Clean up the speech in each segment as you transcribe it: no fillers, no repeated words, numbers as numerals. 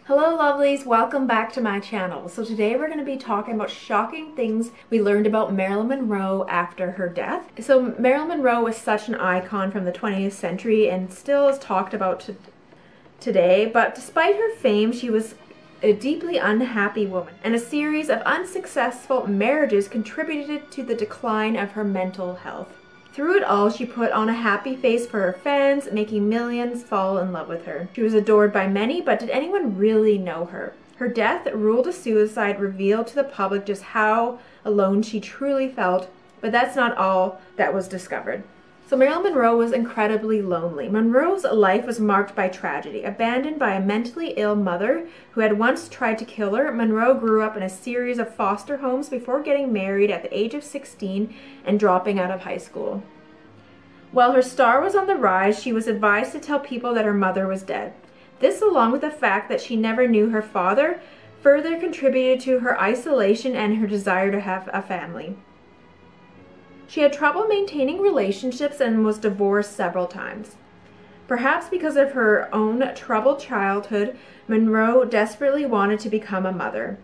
Hello lovelies, welcome back to my channel. So today we're going to be talking about shocking things we learned about Marilyn Monroe after her death. So Marilyn Monroe was such an icon from the 20th century and still is talked about today, but despite her fame, she was a deeply unhappy woman, and a series of unsuccessful marriages contributed to the decline of her mental health. Through it all, she put on a happy face for her fans, making millions fall in love with her. She was adored by many, but did anyone really know her? Her death, ruled a suicide, revealed to the public just how alone she truly felt, but that's not all that was discovered. So Marilyn Monroe was incredibly lonely. Monroe's life was marked by tragedy. Abandoned by a mentally ill mother who had once tried to kill her, Monroe grew up in a series of foster homes before getting married at the age of 16 and dropping out of high school. While her star was on the rise, she was advised to tell people that her mother was dead. This, along with the fact that she never knew her father, further contributed to her isolation and her desire to have a family. She had trouble maintaining relationships and was divorced several times. Perhaps because of her own troubled childhood, Monroe desperately wanted to become a mother.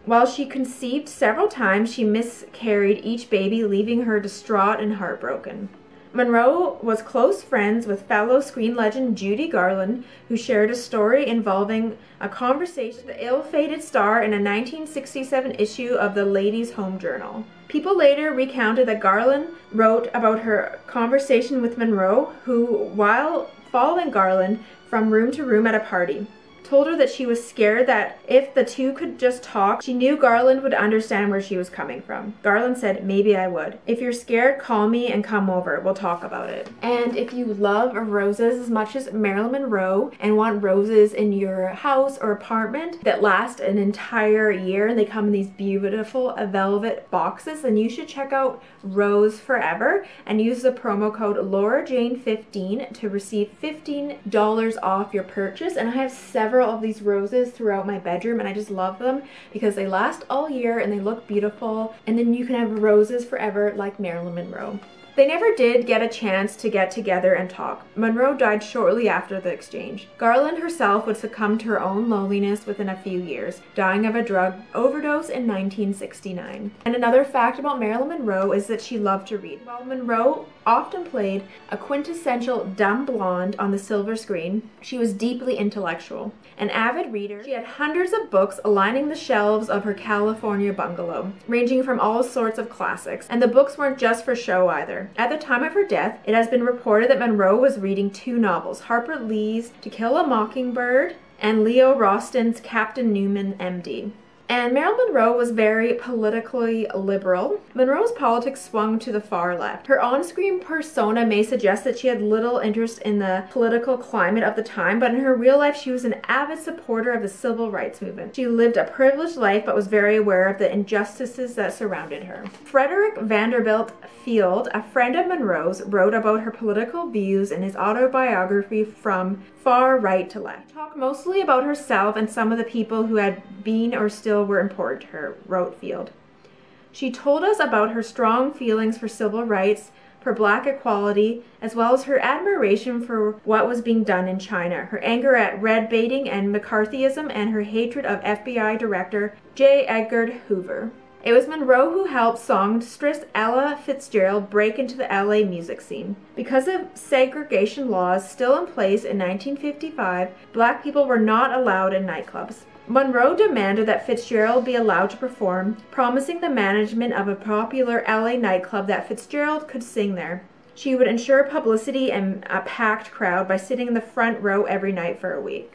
While she conceived several times, she miscarried each baby, leaving her distraught and heartbroken. Monroe was close friends with fellow screen legend Judy Garland, who shared a story involving a conversation with the ill-fated star in a 1967 issue of the Ladies' Home Journal. People later recounted that Garland wrote about her conversation with Monroe, who, while following Garland from room to room at a party, told her that she was scared that if the two could just talk, she knew Garland would understand where she was coming from. Garland said, "Maybe I would. If you're scared, call me and come over. We'll talk about it." And if you love roses as much as Marilyn Monroe and want roses in your house or apartment that last an entire year and they come in these beautiful velvet boxes, then you should check out Rose Forever and use the promo code LauraJane15 to receive $15 off your purchase. And I have several of these roses throughout my bedroom, and I just love them because they last all year and they look beautiful, and then you can have roses forever like Marilyn Monroe. They never did get a chance to get together and talk. Monroe died shortly after the exchange. Garland herself would succumb to her own loneliness within a few years, dying of a drug overdose in 1969. And another fact about Marilyn Monroe is that she loved to read. While Monroe often played a quintessential dumb blonde on the silver screen, she was deeply intellectual. An avid reader, she had hundreds of books lining the shelves of her California bungalow, ranging from all sorts of classics. And the books weren't just for show either. At the time of her death, it has been reported that Monroe was reading two novels, Harper Lee's To Kill a Mockingbird and Leo Roston's Captain Newman, M.D. And Marilyn Monroe was very politically liberal. Monroe's politics swung to the far left. Her on-screen persona may suggest that she had little interest in the political climate of the time, but in her real life she was an avid supporter of the civil rights movement. She lived a privileged life but was very aware of the injustices that surrounded her. Frederick Vanderbilt Field, a friend of Monroe's, wrote about her political views in his autobiography From Far Right to Left. She talked mostly about herself and some of the people who had been or still were important to her, wrote Field. She told us about her strong feelings for civil rights, for black equality, as well as her admiration for what was being done in China, her anger at red baiting and McCarthyism, and her hatred of FBI Director J. Edgar Hoover. It was Monroe who helped songstress Ella Fitzgerald break into the LA music scene. Because of segregation laws still in place in 1955, black people were not allowed in nightclubs. Monroe demanded that Fitzgerald be allowed to perform, promising the management of a popular LA nightclub that Fitzgerald could sing there. She would ensure publicity and a packed crowd by sitting in the front row every night for a week.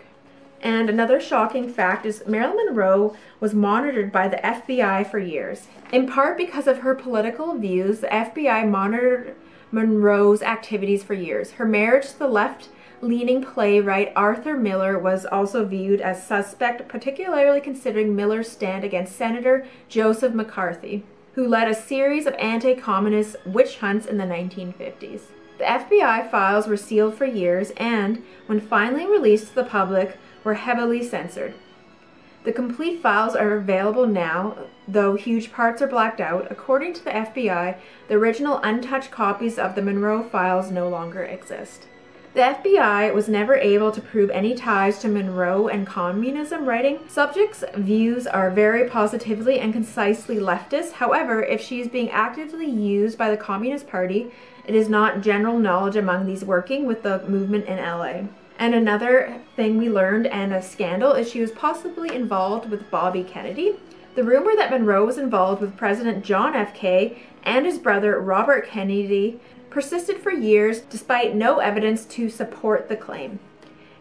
And another shocking fact is Marilyn Monroe was monitored by the FBI for years. In part because of her political views, the FBI monitored Monroe's activities for years. Her marriage to the left-leaning playwright Arthur Miller was also viewed as suspect, particularly considering Miller's stand against Senator Joseph McCarthy, who led a series of anti-communist witch hunts in the 1950s. The FBI files were sealed for years and, when finally released to the public, were heavily censored. The complete files are available now, though huge parts are blacked out. According to the FBI, the original untouched copies of the Monroe files no longer exist. The FBI was never able to prove any ties to Monroe and communism writing. Subject's views are very positively and concisely leftist. However, if she is being actively used by the Communist Party, it is not general knowledge among these working with the movement in LA. And another thing we learned, and a scandal, is she was possibly involved with Bobby Kennedy. The rumor that Monroe was involved with President John F. K. and his brother Robert Kennedy persisted for years despite no evidence to support the claim.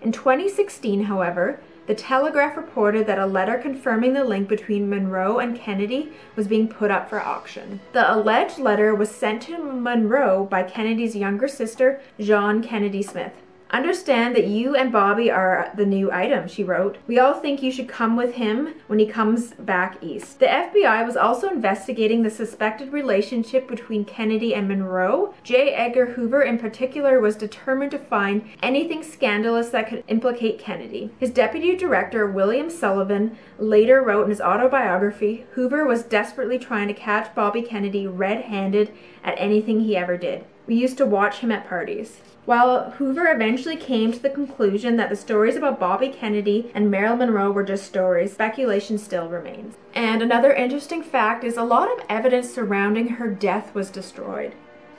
In 2016, however, the Telegraph reported that a letter confirming the link between Monroe and Kennedy was being put up for auction. The alleged letter was sent to Monroe by Kennedy's younger sister, Jean Kennedy Smith. "Understand that you and Bobby are the new item," she wrote. "We all think you should come with him when he comes back east." The FBI was also investigating the suspected relationship between Kennedy and Monroe. J. Edgar Hoover in particular was determined to find anything scandalous that could implicate Kennedy. His deputy director, William Sullivan, later wrote in his autobiography, "Hoover was desperately trying to catch Bobby Kennedy red-handed at anything he ever did. We used to watch him at parties." While Hoover eventually came to the conclusion that the stories about Bobby Kennedy and Marilyn Monroe were just stories, speculation still remains. And another interesting fact is a lot of evidence surrounding her death was destroyed.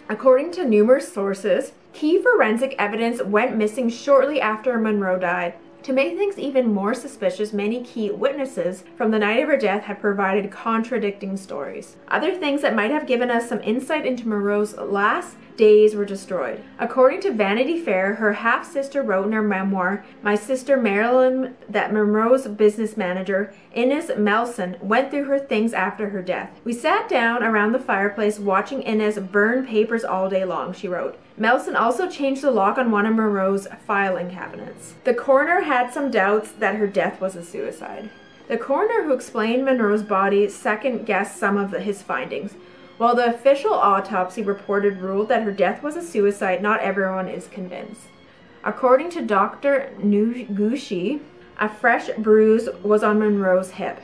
According to numerous sources, key forensic evidence went missing shortly after Monroe died. To make things even more suspicious, many key witnesses from the night of her death have provided contradicting stories. Other things that might have given us some insight into Monroe's last days were destroyed. According to Vanity Fair, her half-sister wrote in her memoir, "My sister Marilyn," that Monroe's business manager, Inez Melson, went through her things after her death. "We sat down around the fireplace watching Inez burn papers all day long," she wrote. Melson also changed the lock on one of Monroe's filing cabinets. The coroner had some doubts that her death was a suicide. The coroner who explained Monroe's body second-guessed some of his findings. While the official autopsy reported ruled that her death was a suicide, not everyone is convinced. According to Dr. Noguchi, a fresh bruise was on Monroe's hip.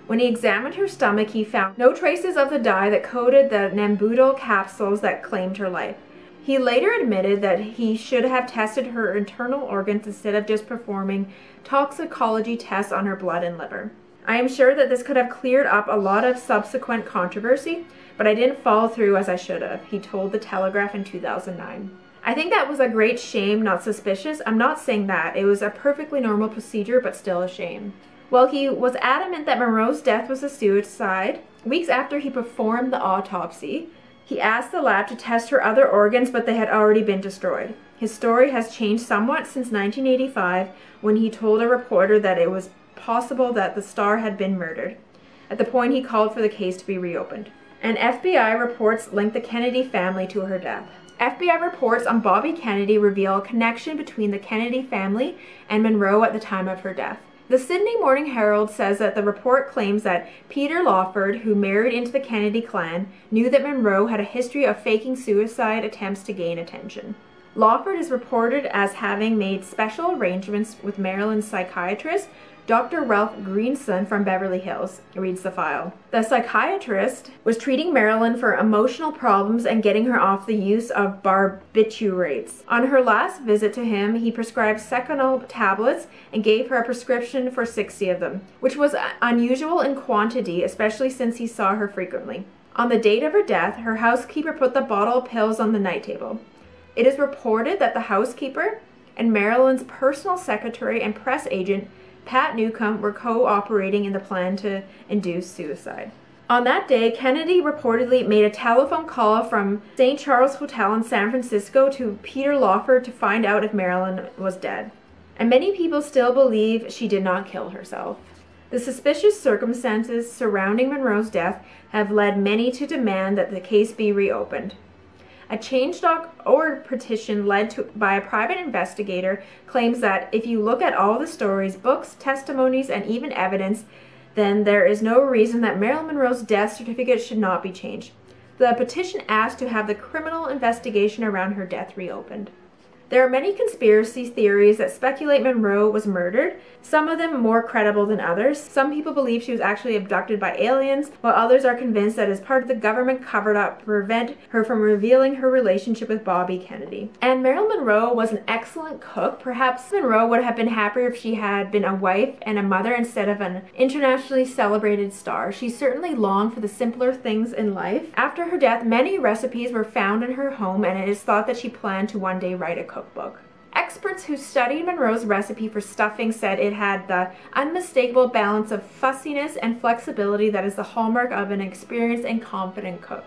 When he examined her stomach, he found no traces of the dye that coated the Nambutal capsules that claimed her life. He later admitted that he should have tested her internal organs instead of just performing toxicology tests on her blood and liver. "I am sure that this could have cleared up a lot of subsequent controversy, but I didn't follow through as I should have," he told the Telegraph in 2009. I think that was a great shame, not suspicious. I'm not saying that. It was a perfectly normal procedure, but still a shame. While he was adamant that Monroe's death was a suicide, weeks after he performed the autopsy, he asked the lab to test her other organs, but they had already been destroyed. His story has changed somewhat since 1985, when he told a reporter that it was possible that the star had been murdered. At the point he called for the case to be reopened. And FBI reports link the Kennedy family to her death. FBI reports on Bobby Kennedy reveal a connection between the Kennedy family and Monroe at the time of her death. The Sydney Morning Herald says that the report claims that Peter Lawford, who married into the Kennedy clan, knew that Monroe had a history of faking suicide attempts to gain attention. Lawford is reported as having made special arrangements with Maryland's psychiatrist, Dr. Ralph Greenson from Beverly Hills, reads the file. The psychiatrist was treating Marilyn for emotional problems and getting her off the use of barbiturates. On her last visit to him, he prescribed Seconal tablets and gave her a prescription for 60 of them, which was unusual in quantity, especially since he saw her frequently. On the date of her death, her housekeeper put the bottle of pills on the night table. It is reported that the housekeeper and Marilyn's personal secretary and press agent, Pat Newcomb, were cooperating in the plan to induce suicide. On that day, Kennedy reportedly made a telephone call from St. Charles Hotel in San Francisco to Peter Lawford to find out if Marilyn was dead. And many people still believe she did not kill herself. The suspicious circumstances surrounding Monroe's death have led many to demand that the case be reopened. A change.org petition led by a private investigator claims that if you look at all the stories, books, testimonies, and even evidence, then there is no reason that Marilyn Monroe's death certificate should not be changed. The petition asked to have the criminal investigation around her death reopened. There are many conspiracy theories that speculate Monroe was murdered, some of them more credible than others. Some people believe she was actually abducted by aliens, while others are convinced that as part of the government covered up to prevent her from revealing her relationship with Bobby Kennedy. And Marilyn Monroe was an excellent cook. Perhaps Monroe would have been happier if she had been a wife and a mother instead of an internationally celebrated star. She certainly longed for the simpler things in life. After her death, many recipes were found in her home, and it is thought that she planned to one day write a cookbook. Experts who studied Monroe's recipe for stuffing said it had the unmistakable balance of fussiness and flexibility that is the hallmark of an experienced and confident cook.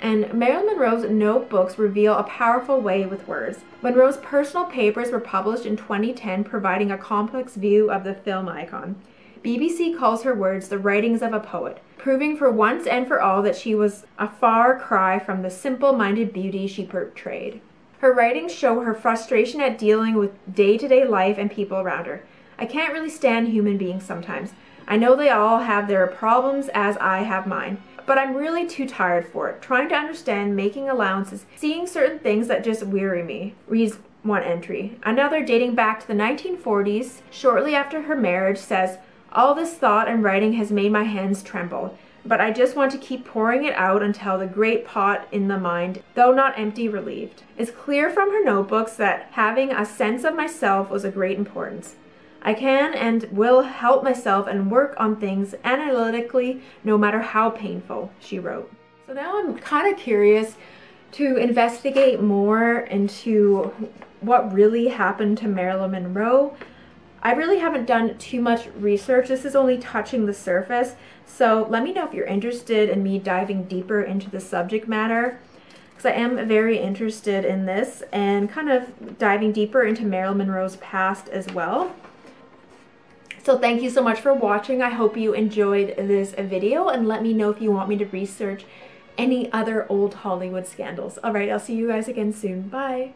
And Marilyn Monroe's notebooks reveal a powerful way with words. Monroe's personal papers were published in 2010, providing a complex view of the film icon. BBC calls her words the writings of a poet, proving for once and for all that she was a far cry from the simple-minded beauty she portrayed. Her writings show her frustration at dealing with day-to-day life and people around her. I can't really stand human beings sometimes. I know they all have their problems as I have mine, but I'm really too tired for it. Trying to understand, making allowances, seeing certain things that just weary me, reads one entry. Another, dating back to the 1940s, shortly after her marriage, says, "All this thought and writing has made my hands tremble, but I just want to keep pouring it out until the great pot in the mind, though not empty, relieved." It's clear from her notebooks that having a sense of myself was of great importance. I can and will help myself and work on things analytically, no matter how painful, she wrote. So now I'm kind of curious to investigate more into what really happened to Marilyn Monroe. I really haven't done too much research. This is only touching the surface. So let me know if you're interested in me diving deeper into the subject matter, because I am very interested in this and kind of diving deeper into Marilyn Monroe's past as well. So thank you so much for watching. I hope you enjoyed this video, and let me know if you want me to research any other old Hollywood scandals. All right, I'll see you guys again soon. Bye.